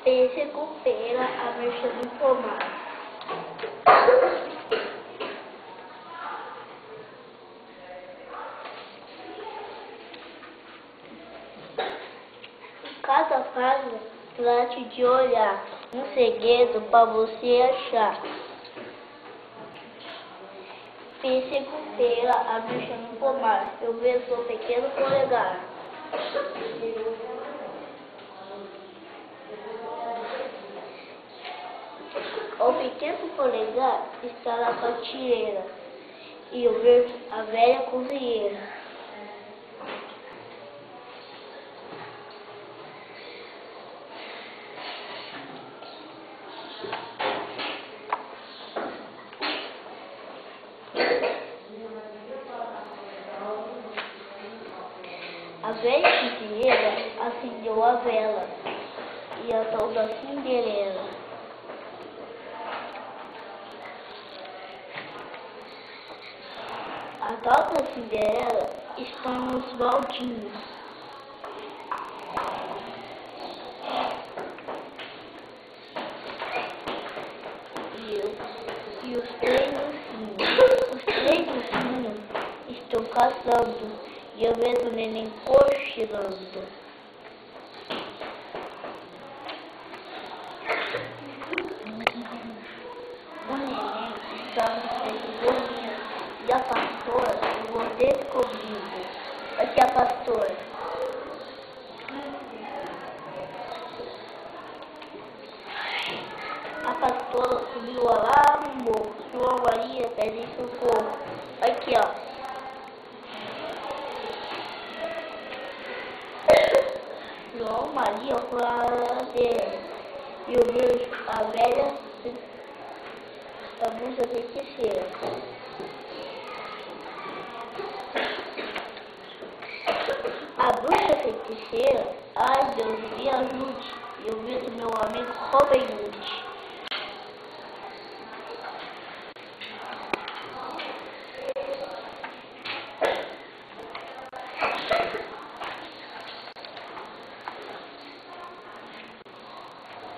Pêssego, pera, ameixas e pomar. Cada página trate de olhar um segredo para você achar. Pêssego, pera, ameixa no pomar. Eu vejo seu pequeno polegar. O pequeno polegar está na prateleira e eu vejo a velha cozinheira. A velha cozinheira acendeu a vela e a tal da Cinderela. A tal da Cinderela está nos baldinhos. E os três ursinhos estão caçando. E eu vejo o neném cochilando. O neném está no peito dormindo. E a pastora ficou descobrindo. Aqui a pastora. A pastora subiu lá no morro. João Maria pede socorro. Aqui, ó. João Maria foi a ladeira e eu vejo a velha bruxa feiticeira. A bruxa feiticeira, ai Deus, me ajude. E eu vejo meu amigo Robin Hood.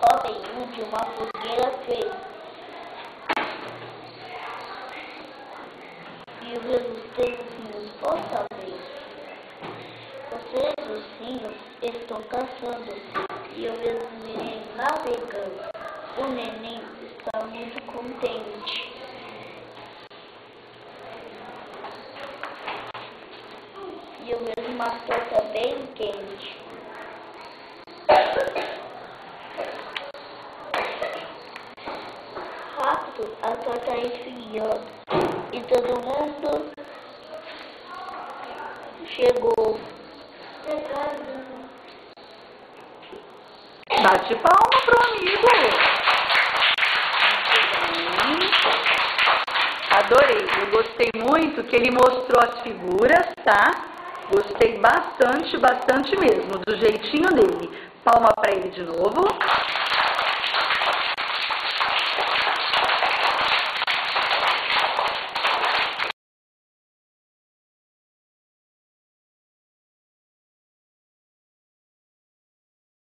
Robin Hood, uma fogueira fez. E eu vejo os três ursinhos outra vez. Os três ursinhos estão caçando. E eu vejo o neném navegando. O neném está muito contente. E eu vejo uma torta bem quente. Rápido, a torta esfriando e todo mundo chegou. Bate palma pro amigo. Adorei, eu gostei muito que ele mostrou as figuras, tá? Gostei bastante, bastante mesmo, do jeitinho dele. Palma pra ele de novo.